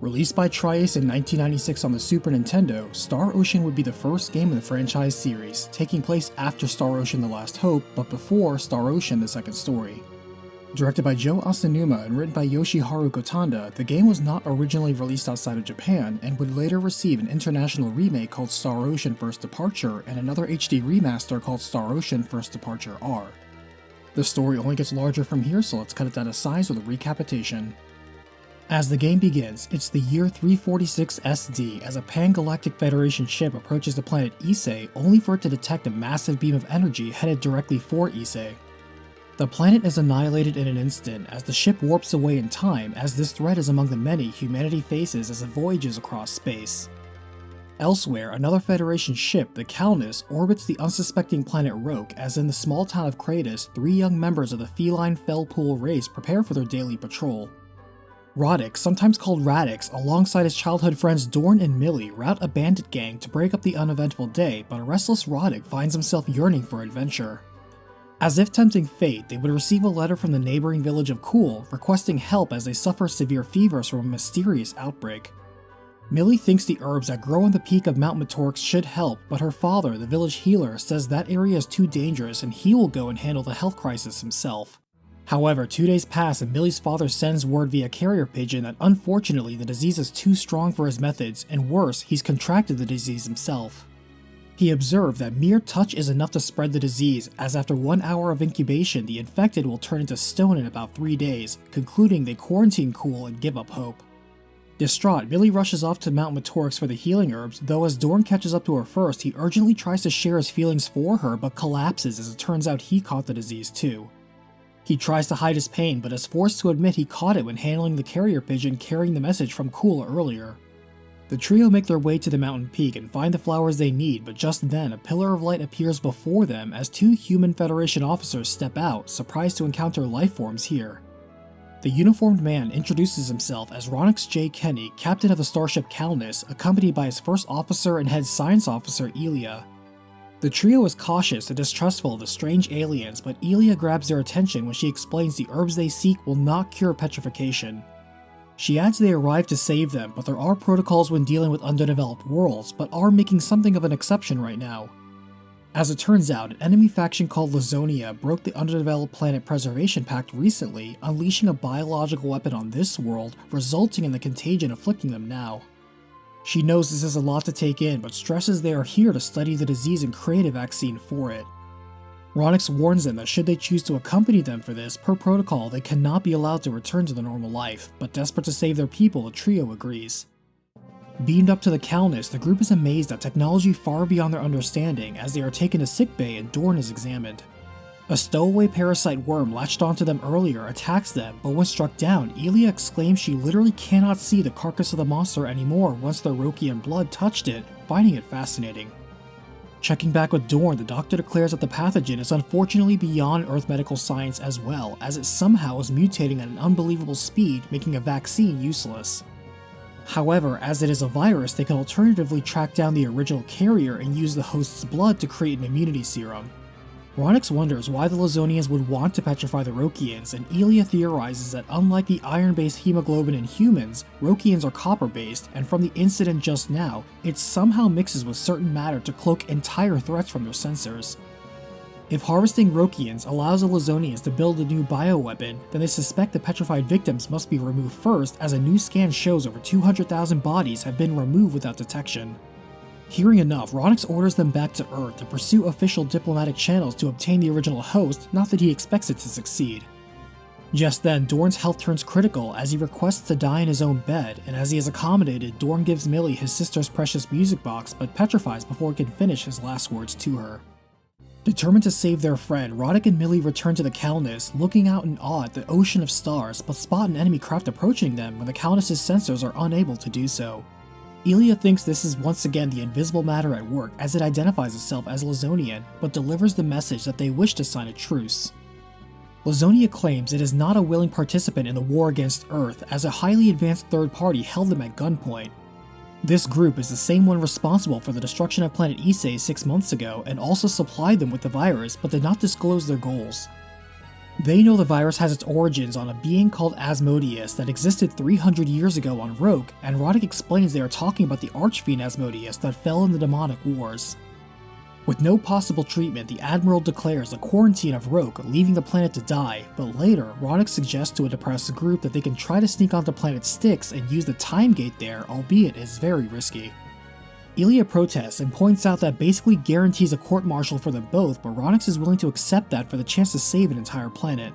Released by Tri-Ace in 1996 on the Super Nintendo, Star Ocean would be the first game in the franchise series, taking place after Star Ocean: The Last Hope, but before Star Ocean: The Second Story. Directed by Joe Asanuma and written by Yoshiharu Kotanda, the game was not originally released outside of Japan and would later receive an international remake called Star Ocean: First Departure and another HD remaster called Star Ocean: First Departure R. The story only gets larger from here, so let's cut it down to size with a recapitation. As the game begins, it's the year 346 SD as a Pan-Galactic Federation ship approaches the planet Issei only for it to detect a massive beam of energy headed directly for Issei. The planet is annihilated in an instant as the ship warps away in time, as this threat is among the many humanity faces as it voyages across space. Elsewhere, another Federation ship, the Calnus, orbits the unsuspecting planet Roke, as in the small town of Kratos, 3 young members of the feline Fellpool race prepare for their daily patrol. Roddick, sometimes called Radix, alongside his childhood friends Dorn and Millie, rout a bandit gang to break up the uneventful day, but a restless Roddick finds himself yearning for adventure. As if tempting fate, they would receive a letter from the neighboring village of Kuhl, requesting help as they suffer severe fevers from a mysterious outbreak. Millie thinks the herbs that grow on the peak of Mount Metorx should help, but her father, the village healer, says that area is too dangerous and he will go and handle the health crisis himself. However, 2 days pass and Millie's father sends word via carrier pigeon that unfortunately the disease is too strong for his methods, and worse, he's contracted the disease himself. He observed that mere touch is enough to spread the disease, as after 1 hour of incubation the infected will turn into stone in about 3 days, concluding they quarantine Kuhl and give up hope. Distraught, Millie rushes off to Mount Metorx for the healing herbs, though as Dorn catches up to her first, he urgently tries to share his feelings for her but collapses as it turns out he caught the disease too. He tries to hide his pain, but is forced to admit he caught it when handling the carrier pigeon carrying the message from Kuhl earlier. The trio make their way to the mountain peak and find the flowers they need, but just then a pillar of light appears before them as 2 human Federation officers step out, surprised to encounter life forms here. The uniformed man introduces himself as Ronix J. Kenny, captain of the starship Calnus, accompanied by his first officer and head science officer Elia. The trio is cautious and distrustful of the strange aliens, but Elia grabs their attention when she explains the herbs they seek will not cure petrification. She adds they arrived to save them, but there are protocols when dealing with underdeveloped worlds, but are making something of an exception right now. As it turns out, an enemy faction called Lazonia broke the Underdeveloped Planet Preservation Pact recently, unleashing a biological weapon on this world, resulting in the contagion afflicting them now. She knows this is a lot to take in, but stresses they are here to study the disease and create a vaccine for it. Ronix warns them that should they choose to accompany them for this, per protocol they cannot be allowed to return to their normal life, but desperate to save their people, the trio agrees. Beamed up to the Calnus, the group is amazed at technology far beyond their understanding as they are taken to sickbay and Dorn is examined. A stowaway parasite worm latched onto them earlier attacks them, but when struck down, Elia exclaims she literally cannot see the carcass of the monster anymore once their Rokian blood touched it, finding it fascinating. Checking back with Dorn, the doctor declares that the pathogen is unfortunately beyond Earth medical science as well, as it somehow is mutating at an unbelievable speed, making a vaccine useless. However, as it is a virus, they can alternatively track down the original carrier and use the host's blood to create an immunity serum. Ronix wonders why the Lazonians would want to petrify the Rokians, and Elia theorizes that unlike the iron-based hemoglobin in humans, Rokians are copper-based, and from the incident just now, it somehow mixes with certain matter to cloak entire threats from their sensors. If harvesting Rokians allows the Lazonians to build a new bioweapon, then they suspect the petrified victims must be removed first, as a new scan shows over 200,000 bodies have been removed without detection. Hearing enough, Ronix orders them back to Earth to pursue official diplomatic channels to obtain the original host, not that he expects it to succeed. Just then, Dorn's health turns critical as he requests to die in his own bed, and as he is accommodated, Dorn gives Millie his sister's precious music box but petrifies before he can finish his last words to her. Determined to save their friend, Roddick and Millie return to the Calnus, looking out in awe at the ocean of stars, but spot an enemy craft approaching them when the Calnus' sensors are unable to do so. Elia thinks this is once again the invisible matter at work as it identifies itself as Lazonian, but delivers the message that they wish to sign a truce. Lazonia claims it is not a willing participant in the war against Earth, as a highly advanced third party held them at gunpoint. This group is the same one responsible for the destruction of planet Issei 6 months ago and also supplied them with the virus but did not disclose their goals. They know the virus has its origins on a being called Asmodeus that existed 300 years ago on Roke, and Roddick explains they are talking about the archfiend Asmodeus that fell in the demonic wars. With no possible treatment, the Admiral declares a quarantine of Roke, leaving the planet to die, but later, Roddick suggests to a depressed group that they can try to sneak onto planet Styx and use the time gate there, albeit it is very risky. Elia protests and points out that basically guarantees a court-martial for them both, but Roddick is willing to accept that for the chance to save an entire planet.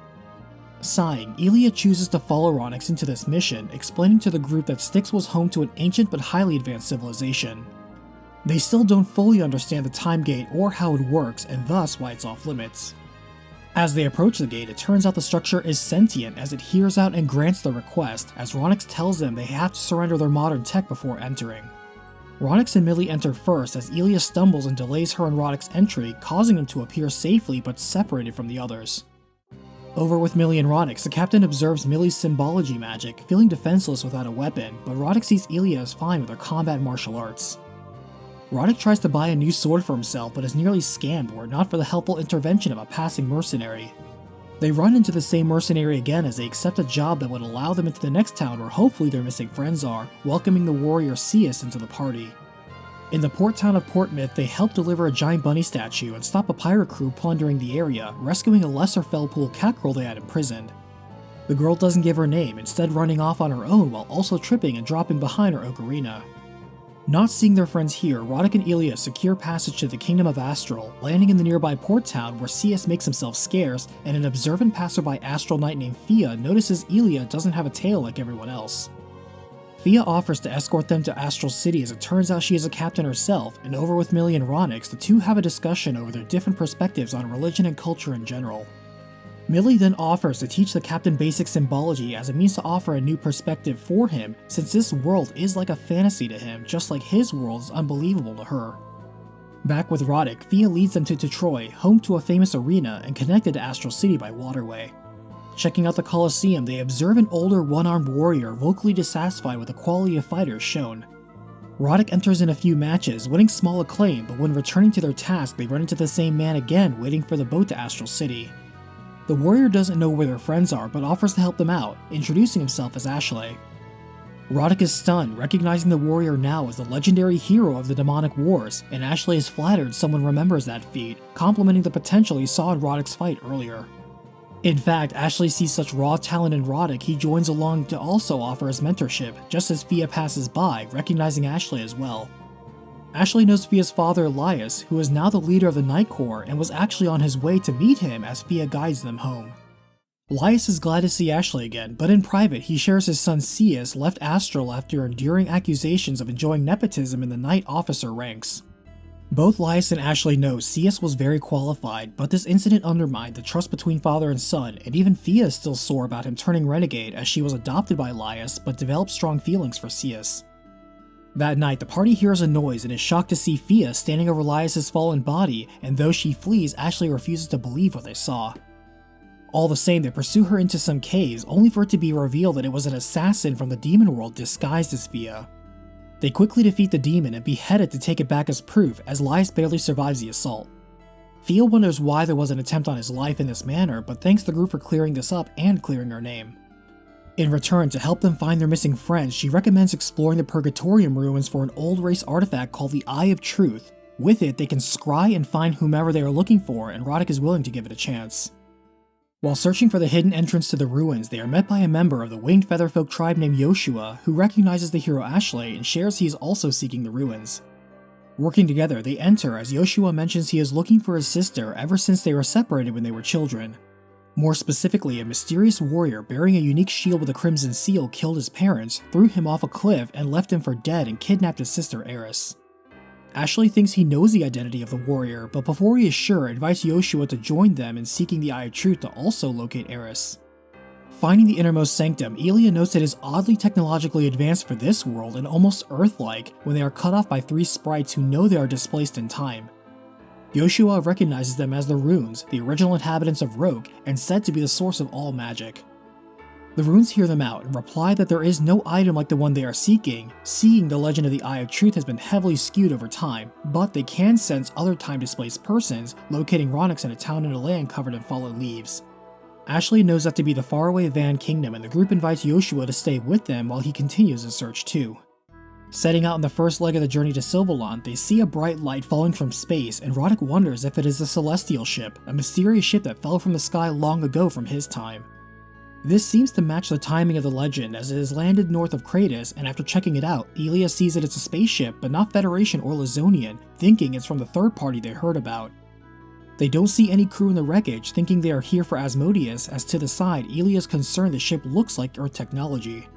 Sighing, Elia chooses to follow Roddick into this mission, explaining to the group that Styx was home to an ancient but highly advanced civilization. They still don't fully understand the time gate or how it works, and thus why it's off limits. As they approach the gate, it turns out the structure is sentient as it hears out and grants the request, as Roddick tells them they have to surrender their modern tech before entering. Roddick and Millie enter first as Elia stumbles and delays her and Roddick's entry, causing them to appear safely but separated from the others. Over with Millie and Roddick, the captain observes Millie's symbology magic, feeling defenseless without a weapon, but Roddick sees Elia as fine with her combat martial arts. Roddick tries to buy a new sword for himself but is nearly scammed were it not for the helpful intervention of a passing mercenary. They run into the same mercenary again as they accept a job that would allow them into the next town where hopefully their missing friends are, welcoming the warrior Cius into the party. In the port town of Portmouth, they help deliver a giant bunny statue and stop a pirate crew plundering the area, rescuing a lesser Fellpool cat girl they had imprisoned. The girl doesn't give her name, instead running off on her own while also tripping and dropping behind her ocarina. Not seeing their friends here, Roddick and Elia secure passage to the Kingdom of Astral, landing in the nearby port town where Cius makes himself scarce, and an observant passerby Astral Knight named Fia notices Elia doesn't have a tail like everyone else. Fia offers to escort them to Astral City as it turns out she is a captain herself, and over with Millie and Roddick, the two have a discussion over their different perspectives on religion and culture in general. Millie then offers to teach the captain basic symbology as a means to offer a new perspective for him, since this world is like a fantasy to him, just like his world is unbelievable to her. Back with Roddick, Fia leads them to Troy, home to a famous arena and connected to Astral City by waterway. Checking out the Colosseum, they observe an older one-armed warrior vocally dissatisfied with the quality of fighters shown. Roddick enters in a few matches, winning small acclaim, but when returning to their task, they run into the same man again, waiting for the boat to Astral City. The warrior doesn't know where their friends are, but offers to help them out, introducing himself as Ashley. Roddick is stunned, recognizing the warrior now as the legendary hero of the demonic wars, and Ashley is flattered someone remembers that feat, complimenting the potential he saw in Roddick's fight earlier. In fact, Ashley sees such raw talent in Roddick he joins along to also offer his mentorship, just as Fia passes by, recognizing Ashley as well. Ashley knows Fia's father Elias, who is now the leader of the Night Corps and was actually on his way to meet him as Fia guides them home. Elias is glad to see Ashley again, but in private he shares his son Cius left Astral after enduring accusations of enjoying nepotism in the Night officer ranks. Both Elias and Ashley know Cius was very qualified, but this incident undermined the trust between father and son, and even Fia is still sore about him turning renegade as she was adopted by Elias but developed strong feelings for Cius. That night, the party hears a noise and is shocked to see Fia standing over Elias' fallen body, and though she flees, Ashley refuses to believe what they saw. All the same, they pursue her into some caves, only for it to be revealed that it was an assassin from the demon world disguised as Fia. They quickly defeat the demon and behead it to take it back as proof, as Elias barely survives the assault. Fia wonders why there was an attempt on his life in this manner, but thanks the group for clearing this up and clearing her name. In return, to help them find their missing friends, she recommends exploring the Purgatorium ruins for an old race artifact called the Eye of Truth. With it, they can scry and find whomever they are looking for, and Roddick is willing to give it a chance. While searching for the hidden entrance to the ruins, they are met by a member of the winged featherfolk tribe named Yoshua, who recognizes the hero Ashley and shares he is also seeking the ruins. Working together, they enter as Yoshua mentions he is looking for his sister ever since they were separated when they were children. More specifically, a mysterious warrior bearing a unique shield with a crimson seal killed his parents, threw him off a cliff, and left him for dead and kidnapped his sister Eris. Ashley thinks he knows the identity of the warrior, but before he is sure, invites Yoshua to join them in seeking the Eye of Truth to also locate Eris. Finding the innermost sanctum, Elia notes it is oddly technologically advanced for this world and almost Earth-like when they are cut off by three sprites who know they are displaced in time. Yoshua recognizes them as the Runes, the original inhabitants of Roke, and said to be the source of all magic. The Runes hear them out and reply that there is no item like the one they are seeking, seeing the legend of the Eye of Truth has been heavily skewed over time, but they can sense other time-displaced persons, locating Roddick in a town in a land covered in fallen leaves. Ashley knows that to be the faraway Van Kingdom, and the group invites Yoshua to stay with them while he continues his search too. Setting out on the first leg of the journey to Sylvalant, they see a bright light falling from space, and Roddick wonders if it is a celestial ship, a mysterious ship that fell from the sky long ago from his time. This seems to match the timing of the legend, as it is landed north of Kratos, and after checking it out, Elia sees that it's a spaceship but not Federation or Lizonian, thinking it's from the third party they heard about. They don't see any crew in the wreckage, thinking they are here for Asmodeus, as to the side, Elia is concerned the ship looks like Earth technology.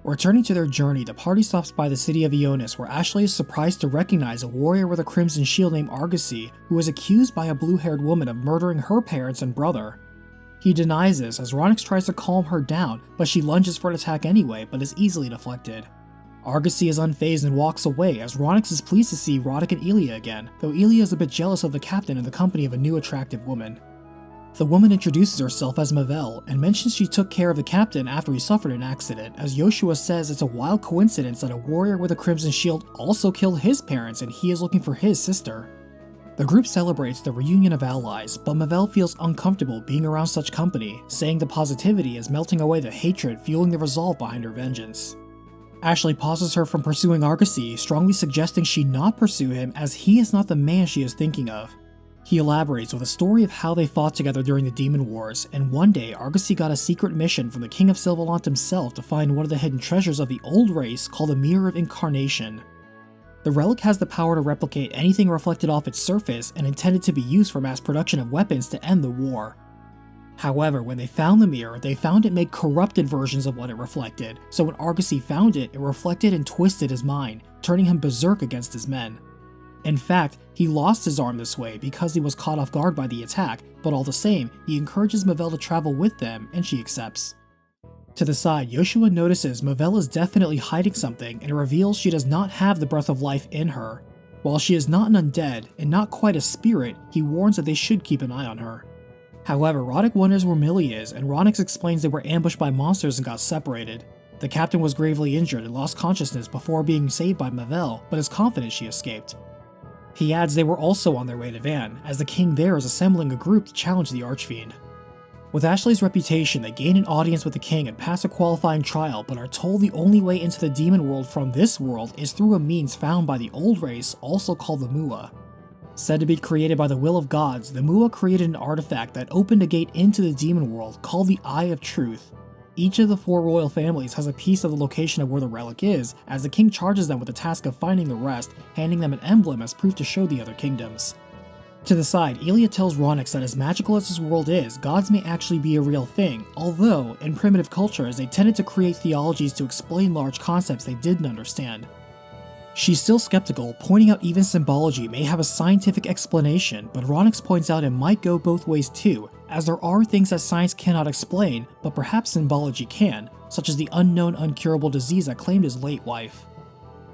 Returning to their journey, the party stops by the city of Ionis, where Ashley is surprised to recognize a warrior with a crimson shield named Argosy, who is accused by a blue-haired woman of murdering her parents and brother. He denies this as Ronix tries to calm her down, but she lunges for an attack anyway, but is easily deflected. Argosy is unfazed and walks away, as Ronix is pleased to see Roddick and Elia again, though Elia is a bit jealous of the captain in the company of a new attractive woman. The woman introduces herself as Mavel, and mentions she took care of the captain after he suffered an accident, as Yoshua says it's a wild coincidence that a warrior with a crimson shield also killed his parents and he is looking for his sister. The group celebrates the reunion of allies, but Mavel feels uncomfortable being around such company, saying the positivity is melting away the hatred fueling the resolve behind her vengeance. Ashley pauses her from pursuing Argosy, strongly suggesting she not pursue him as he is not the man she is thinking of. He elaborates with a story of how they fought together during the Demon Wars, and one day Argosy got a secret mission from the King of Sylvalant himself to find one of the hidden treasures of the old race called the Mirror of Incarnation. The relic has the power to replicate anything reflected off its surface and intended to be used for mass production of weapons to end the war. However, when they found the mirror, they found it made corrupted versions of what it reflected, so when Argosy found it, it reflected and twisted his mind, turning him berserk against his men. In fact, he lost his arm this way because he was caught off guard by the attack, but all the same, he encourages Mavel to travel with them, and she accepts. To the side, Yoshua notices Mavel is definitely hiding something and reveals she does not have the breath of life in her. While she is not an undead, and not quite a spirit, he warns that they should keep an eye on her. However, Roddick wonders where Millie is, and Ronix explains they were ambushed by monsters and got separated. The captain was gravely injured and lost consciousness before being saved by Mavel, but is confident she escaped. He adds they were also on their way to Van, as the king there is assembling a group to challenge the Archfiend. With Ashley's reputation, they gain an audience with the king and pass a qualifying trial, but are told the only way into the demon world from this world is through a means found by the old race, also called the Mua. Said to be created by the will of gods, the Mua created an artifact that opened a gate into the demon world called the Eye of Truth. Each of the 4 royal families has a piece of the location of where the relic is, as the king charges them with the task of finding the rest, handing them an emblem as proof to show the other kingdoms. To the side, Elia tells Ronix that as magical as this world is, gods may actually be a real thing, although, in primitive cultures, they tended to create theologies to explain large concepts they didn't understand. She's still skeptical, pointing out even symbology may have a scientific explanation, but Ronix points out it might go both ways too, as there are things that science cannot explain, but perhaps symbology can, such as the unknown uncurable disease that claimed his late wife.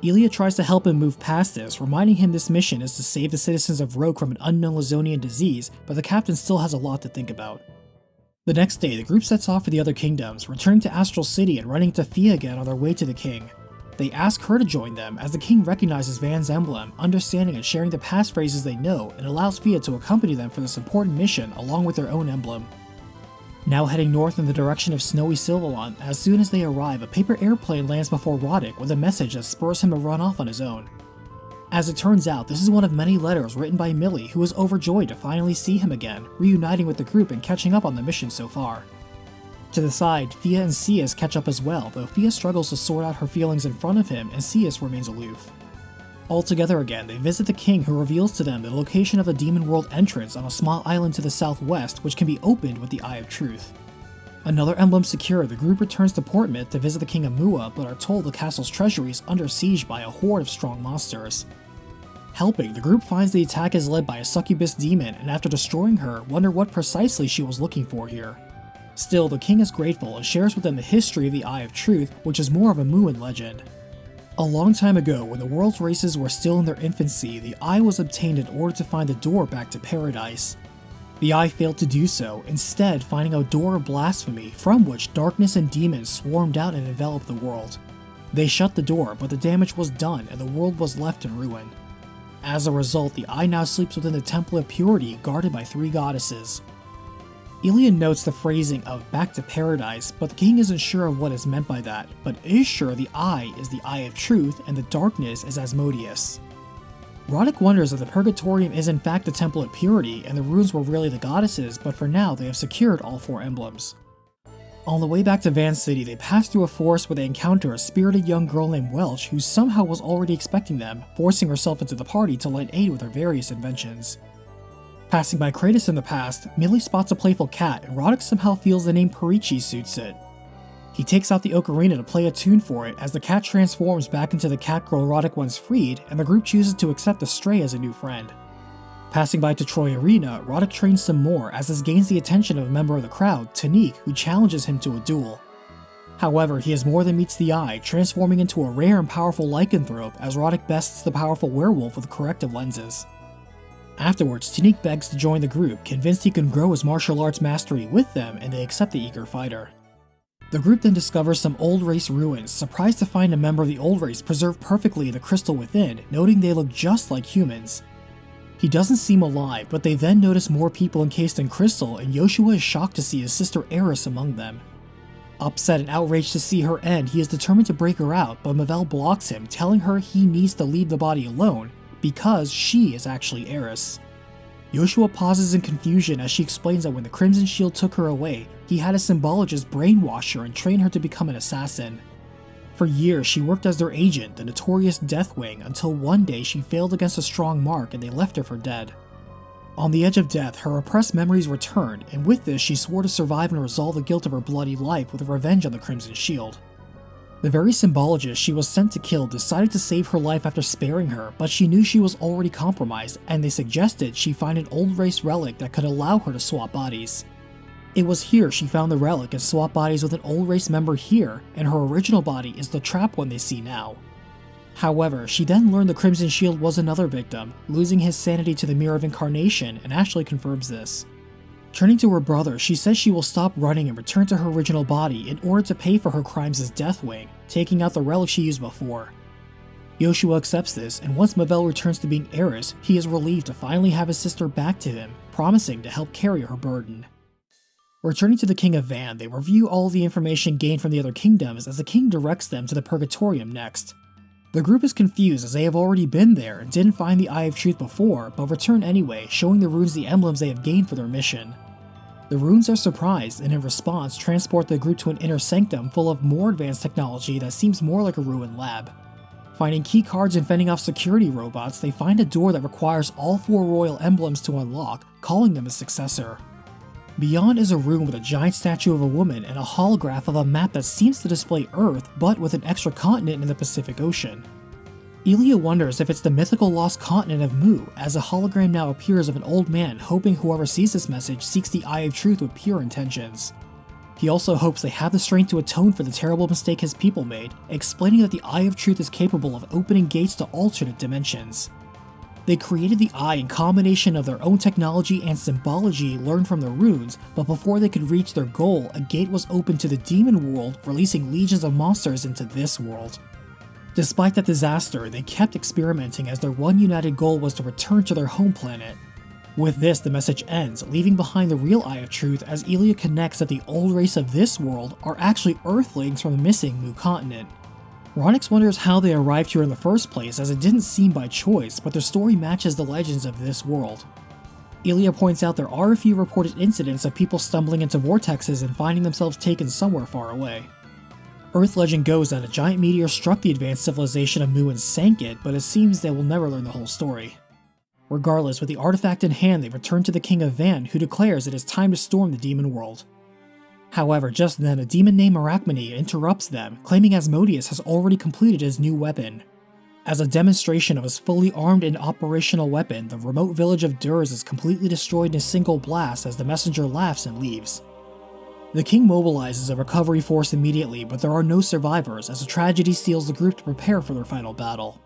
Elia tries to help him move past this, reminding him this mission is to save the citizens of Rogue from an unknown Lizonian disease, but the captain still has a lot to think about. The next day, the group sets off for the other kingdoms, returning to Astral City and running into Fia again on their way to the king. They ask her to join them, as the king recognizes Van's emblem, understanding and sharing the passphrases they know, and allows Fia to accompany them for this important mission along with their own emblem. Now heading north in the direction of snowy Sylvalant, as soon as they arrive, a paper airplane lands before Roddick with a message that spurs him to run off on his own. As it turns out, this is one of many letters written by Millie, who is overjoyed to finally see him again, reuniting with the group and catching up on the mission so far. To the side, Fia and Cius catch up as well, though Fia struggles to sort out her feelings in front of him and Cius remains aloof. All together again, they visit the king, who reveals to them the location of the Demon World entrance on a small island to the southwest, which can be opened with the Eye of Truth. Another emblem secure, the group returns to Portmouth to visit the king of Mua, but are told the castle's treasury is under siege by a horde of strong monsters. Helping, the group finds the attack is led by a succubus demon, and after destroying her, wonder what precisely she was looking for here. Still, the king is grateful and shares with them the history of the Eye of Truth, which is more of a Muin legend. A long time ago, when the world's races were still in their infancy, the Eye was obtained in order to find the door back to paradise. The Eye failed to do so, instead finding a door of blasphemy from which darkness and demons swarmed out and enveloped the world. They shut the door, but the damage was done and the world was left in ruin. As a result, the Eye now sleeps within the Temple of Purity, guarded by 3 goddesses. Ilya notes the phrasing of "back to paradise," but the king isn't sure of what is meant by that, but is sure the eye is the eye of truth and the darkness is Asmodeus. Roddick wonders if the Purgatorium is in fact the Temple of Purity and the runes were really the goddesses, but for now they have secured all 4 emblems. On the way back to Van City, they pass through a forest where they encounter a spirited young girl named Welch who somehow was already expecting them, forcing herself into the party to lend aid with her various inventions. Passing by Kratos in the past, Millie spots a playful cat and Roddick somehow feels the name Perichi suits it. He takes out the ocarina to play a tune for it as the cat transforms back into the cat girl Roddick once freed, and the group chooses to accept the Stray as a new friend. Passing by to Troy Arena, Roddick trains some more as this gains the attention of a member of the crowd, Tanique, who challenges him to a duel. However, he is more than meets the eye, transforming into a rare and powerful lycanthrope as Roddick bests the powerful werewolf with corrective lenses. Afterwards, Tanique begs to join the group, convinced he can grow his martial arts mastery with them, and they accept the eager fighter. The group then discovers some old race ruins, surprised to find a member of the old race preserved perfectly in the crystal within, noting they look just like humans. He doesn't seem alive, but they then notice more people encased in crystal, and Yoshua is shocked to see his sister Eris among them. Upset and outraged to see her end, he is determined to break her out, but Mavel blocks him, telling her he needs to leave the body alone, because she is actually Eris. Yoshua pauses in confusion as she explains that when the Crimson Shield took her away, he had a symbologist brainwash her and train her to become an assassin. For years, she worked as their agent, the notorious Deathwing, until one day she failed against a strong mark and they left her for dead. On the edge of death, her repressed memories returned, and with this she swore to survive and resolve the guilt of her bloody life with revenge on the Crimson Shield. The very symbologist she was sent to kill decided to save her life after sparing her, but she knew she was already compromised, and they suggested she find an old race relic that could allow her to swap bodies. It was here she found the relic and swapped bodies with an old race member here, and her original body is the trap one they see now. However, she then learned the Crimson Shield was another victim, losing his sanity to the Mirror of Incarnation, and Ashley confirms this. Turning to her brother, she says she will stop running and return to her original body in order to pay for her crimes as Deathwing, taking out the relic she used before. Yoshua accepts this, and once Mavel returns to being Eris, he is relieved to finally have his sister back to him, promising to help carry her burden. Returning to the King of Van, they review all the information gained from the other kingdoms as the king directs them to the Purgatorium next. The group is confused as they have already been there and didn't find the Eye of Truth before, but return anyway, showing the runes the emblems they have gained for their mission. The runes are surprised and in response transport the group to an inner sanctum full of more advanced technology that seems more like a ruined lab. Finding key cards and fending off security robots, they find a door that requires all 4 royal emblems to unlock, calling them a successor. Beyond is a room with a giant statue of a woman and a holograph of a map that seems to display Earth, but with an extra continent in the Pacific Ocean. Ilya wonders if it's the mythical lost continent of Mu, as a hologram now appears of an old man hoping whoever sees this message seeks the Eye of Truth with pure intentions. He also hopes they have the strength to atone for the terrible mistake his people made, explaining that the Eye of Truth is capable of opening gates to alternate dimensions. They created the Eye in combination of their own technology and symbology learned from the runes, but before they could reach their goal, a gate was opened to the demon world, releasing legions of monsters into this world. Despite that disaster, they kept experimenting as their one united goal was to return to their home planet. With this, the message ends, leaving behind the real Eye of Truth as Ilya connects that the old race of this world are actually Earthlings from the missing Mu continent. Ronix wonders how they arrived here in the first place, as it didn't seem by choice, but their story matches the legends of this world. Ilya points out there are a few reported incidents of people stumbling into vortexes and finding themselves taken somewhere far away. Earth legend goes that a giant meteor struck the advanced civilization of Mu and sank it, but it seems they will never learn the whole story. Regardless, with the artifact in hand, they return to the King of Van, who declares it is time to storm the demon world. However, just then, a demon named Arachmene interrupts them, claiming Asmodeus has already completed his new weapon. As a demonstration of his fully armed and operational weapon, the remote village of Durs is completely destroyed in a single blast as the messenger laughs and leaves. The king mobilizes a recovery force immediately, but there are no survivors as a tragedy steals the group to prepare for their final battle.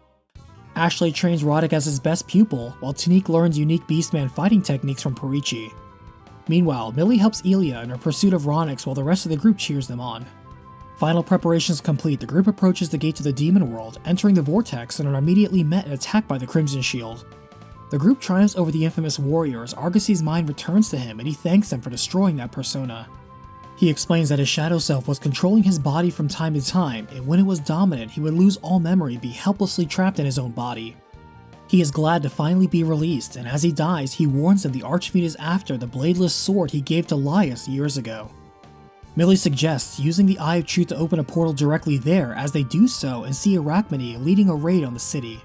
Ashley trains Roddick as his best pupil, while Tanique learns unique Beastman fighting techniques from Perichi. Meanwhile, Millie helps Ilya in her pursuit of Ronix while the rest of the group cheers them on. Final preparations complete, the group approaches the gate to the demon world, entering the vortex and are immediately met and attacked by the Crimson Shield. The group triumphs over the infamous warrior as Argosy's mind returns to him and he thanks them for destroying that persona. He explains that his shadow self was controlling his body from time to time, and when it was dominant he would lose all memory and be helplessly trapped in his own body. He is glad to finally be released, and as he dies he warns them the Archfiend is after the bladeless sword he gave to Laius years ago. Millie suggests using the Eye of Truth to open a portal directly there as they do so and see Arachmene leading a raid on the city.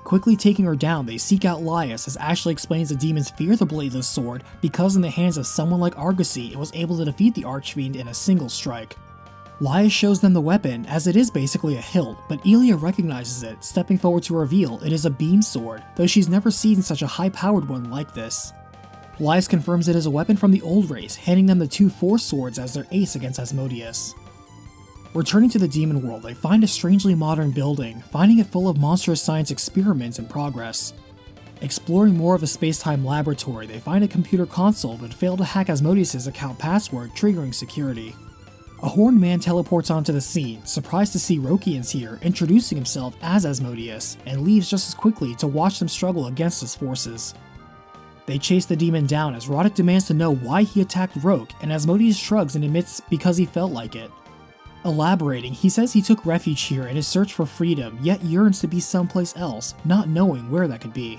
Quickly taking her down, they seek out Laius as Ashley explains the demons fear the bladeless sword because in the hands of someone like Argosy it was able to defeat the Archfiend in a single strike. Laius shows them the weapon as it is basically a hilt, but Elia recognizes it, stepping forward to reveal it is a beam sword, though she's never seen such a high-powered one like this. Laius confirms it is a weapon from the old race, handing them the two Force swords as their ace against Asmodeus. Returning to the demon world, they find a strangely modern building, finding it full of monstrous science experiments in progress. Exploring more of the space-time laboratory, they find a computer console but fail to hack Asmodeus' account password, triggering security. A horned man teleports onto the scene, surprised to see Rokians here, introducing himself as Asmodeus, and leaves just as quickly to watch them struggle against his forces. They chase the demon down as Roddick demands to know why he attacked Roke, and Asmodeus shrugs and admits because he felt like it. Elaborating, he says he took refuge here in his search for freedom, yet yearns to be someplace else, not knowing where that could be.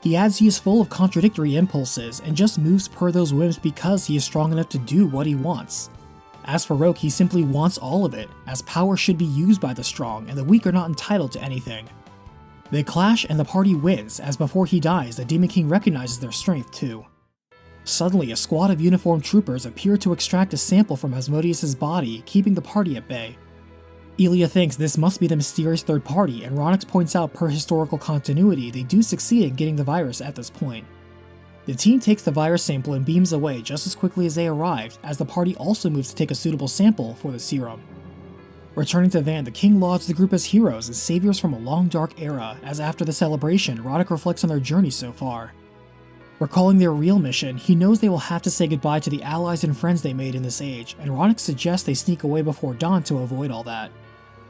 He adds he is full of contradictory impulses and just moves per those whims because he is strong enough to do what he wants. As for Roke, he simply wants all of it, as power should be used by the strong and the weak are not entitled to anything. They clash and the party wins, as before he dies the Demon King recognizes their strength too. Suddenly, a squad of uniformed troopers appear to extract a sample from Asmodeus' body, keeping the party at bay. Elia thinks this must be the mysterious third party, and Ronix points out per historical continuity they do succeed in getting the virus at this point. The team takes the virus sample and beams away just as quickly as they arrived, as the party also moves to take a suitable sample for the serum. Returning to Van, the king lauds the group as heroes and saviors from a long dark era, as after the celebration, Roddick reflects on their journey so far. Recalling their real mission, he knows they will have to say goodbye to the allies and friends they made in this age, and Roddick suggests they sneak away before dawn to avoid all that.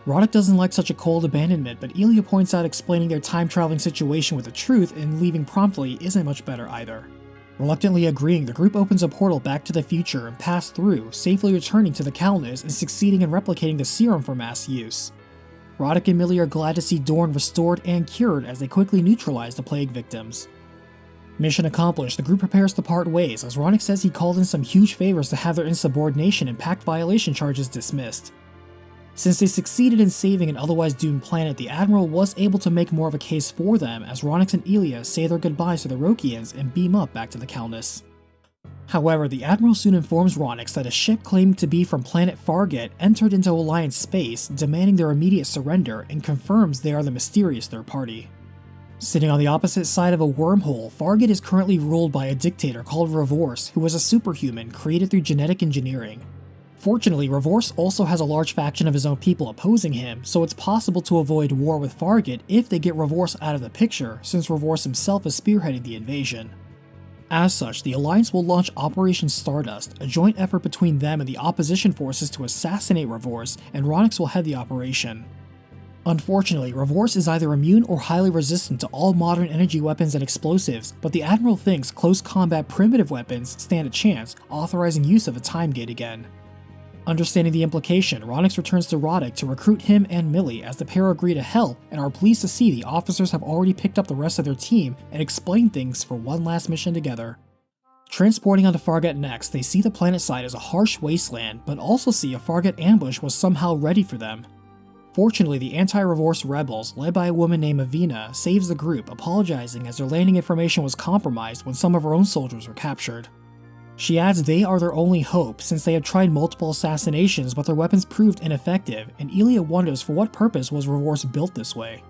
Roddick doesn't like such a cold abandonment, but Elia points out explaining their time-traveling situation with the truth and leaving promptly isn't much better either. Reluctantly agreeing, the group opens a portal back to the future and pass through, safely returning to the Calnus and succeeding in replicating the serum for mass use. Roddick and Millie are glad to see Dorn restored and cured as they quickly neutralize the plague victims. Mission accomplished, the group prepares to part ways as Roddick says he called in some huge favors to have their insubordination and pact violation charges dismissed. Since they succeeded in saving an otherwise doomed planet, the Admiral was able to make more of a case for them as Ronix and Elia say their goodbyes to the Rokians and beam up back to the Calnus. However, the Admiral soon informs Ronix that a ship claiming to be from planet Fargate entered into Alliance space, demanding their immediate surrender, and confirms they are the mysterious third party. Sitting on the opposite side of a wormhole, Fargate is currently ruled by a dictator called Revorse, who is a superhuman created through genetic engineering. Fortunately, Revorse also has a large faction of his own people opposing him, so it's possible to avoid war with Fargate if they get Revorse out of the picture, since Revorse himself is spearheading the invasion. As such, the Alliance will launch Operation Stardust, a joint effort between them and the opposition forces to assassinate Revorse, and Ronix will head the operation. Unfortunately, Revorse is either immune or highly resistant to all modern energy weapons and explosives, but the Admiral thinks close combat primitive weapons stand a chance, authorizing use of a time gate again. Understanding the implication, Ronix returns to Roddick to recruit him and Millie as the pair agree to help and are pleased to see the officers have already picked up the rest of their team and explained things for one last mission together. Transporting onto Fargate next, they see the planet side as a harsh wasteland, but also see a Fargate ambush was somehow ready for them. Fortunately, the anti-Revorse rebels, led by a woman named Avina, saves the group, apologizing as their landing information was compromised when some of her own soldiers were captured. She adds they are their only hope, since they have tried multiple assassinations but their weapons proved ineffective, and Elia wonders for what purpose was Revorse built this way.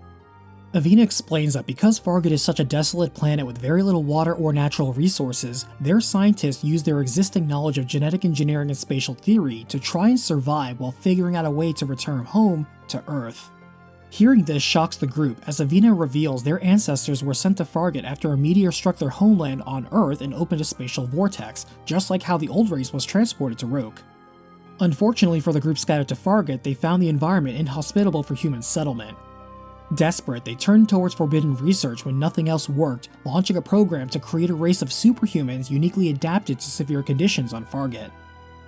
Avina explains that because Fargate is such a desolate planet with very little water or natural resources, their scientists use their existing knowledge of genetic engineering and spatial theory to try and survive while figuring out a way to return home to Earth. Hearing this shocks the group as Avina reveals their ancestors were sent to Fargate after a meteor struck their homeland on Earth and opened a spatial vortex, just like how the old race was transported to Roke. Unfortunately for the group scattered to Fargate, they found the environment inhospitable for human settlement. Desperate, they turned towards forbidden research when nothing else worked, launching a program to create a race of superhumans uniquely adapted to severe conditions on Fargate.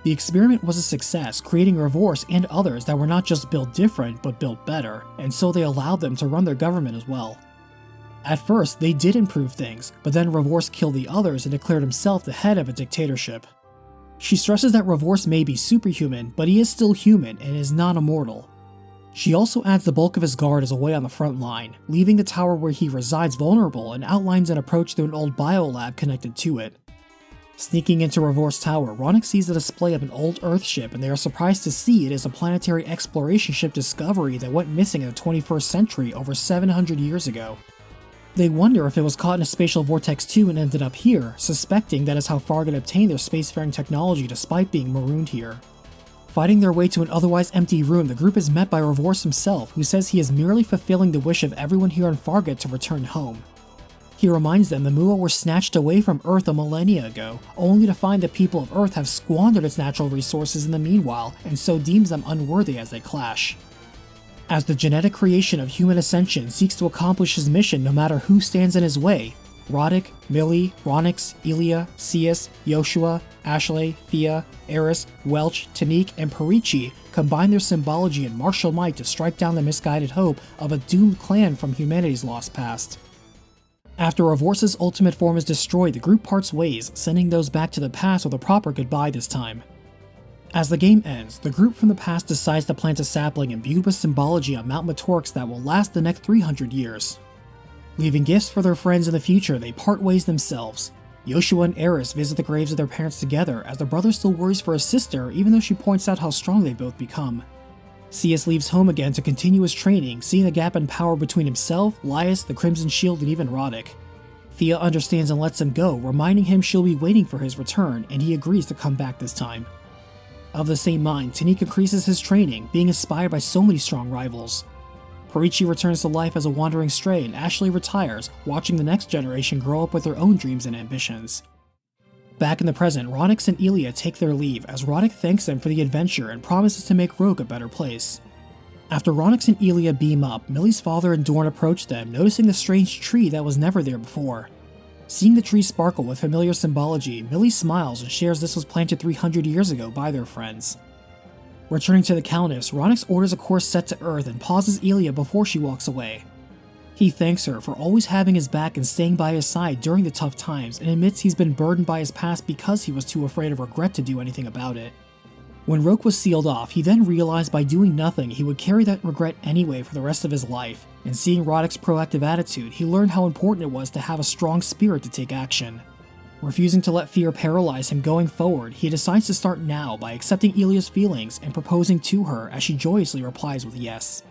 The experiment was a success, creating Revorse and others that were not just built different, but built better, and so they allowed them to run their government as well. At first, they did improve things, but then Revorse killed the others and declared himself the head of a dictatorship. She stresses that Revorse may be superhuman, but he is still human and is not immortal. She also adds the bulk of his guard as a way on the front line, leaving the tower where he resides vulnerable and outlines an approach through an old biolab connected to it. Sneaking into Revorse Tower, Ronix sees a display of an old Earth ship and they are surprised to see it is a planetary exploration ship Discovery that went missing in the 21st century over 700 years ago. They wonder if it was caught in a spatial vortex too and ended up here, suspecting that is how Fargate obtained their spacefaring technology despite being marooned here. Fighting their way to an otherwise empty room, the group is met by Revorse himself, who says he is merely fulfilling the wish of everyone here on Fargate to return home. He reminds them the Mua were snatched away from Earth a millennia ago, only to find the people of Earth have squandered its natural resources in the meanwhile, and so deems them unworthy as they clash. As the genetic creation of human ascension seeks to accomplish his mission no matter who stands in his way, Roddick, Millie, Ronix, Elia, Cius, Yoshua, Ashley, Thea, Eris, Welch, Tanique, and Perici combine their symbology and martial might to strike down the misguided hope of a doomed clan from humanity's lost past. After Revorse's ultimate form is destroyed, the group parts ways, sending those back to the past with a proper goodbye this time. As the game ends, the group from the past decides to plant a sapling imbued with symbology on Mount Matorix that will last the next 300 years. Leaving gifts for their friends in the future, they part ways themselves. Yoshua and Eris visit the graves of their parents together as the brother still worries for his sister even though she points out how strong they've both become. Cius leaves home again to continue his training, seeing the gap in power between himself, Lias, the Crimson Shield, and even Roddick. Thea understands and lets him go, reminding him she'll be waiting for his return, and he agrees to come back this time. Of the same mind, Tanique increases his training, being inspired by so many strong rivals. Perici returns to life as a wandering stray and Ashley retires, watching the next generation grow up with their own dreams and ambitions. Back in the present, Ronix and Elia take their leave as Roddick thanks them for the adventure and promises to make Rogue a better place. After Ronix and Elia beam up, Millie's father and Dorn approach them, noticing the strange tree that was never there before. Seeing the tree sparkle with familiar symbology, Millie smiles and shares this was planted 300 years ago by their friends. Returning to the Countess, Ronix orders a course set to Earth and pauses Elia before she walks away. He thanks her for always having his back and staying by his side during the tough times and admits he's been burdened by his past because he was too afraid of regret to do anything about it. When Roke was sealed off, he then realized by doing nothing he would carry that regret anyway for the rest of his life, and seeing Roddick's proactive attitude, he learned how important it was to have a strong spirit to take action. Refusing to let fear paralyze him going forward, he decides to start now by accepting Elia's feelings and proposing to her as she joyously replies with yes.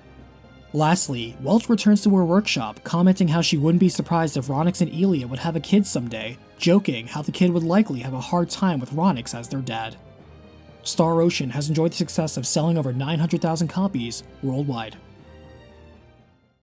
Lastly, Welch returns to her workshop, commenting how she wouldn't be surprised if Ronix and Elia would have a kid someday, joking how the kid would likely have a hard time with Ronix as their dad. Star Ocean has enjoyed the success of selling over 900,000 copies worldwide.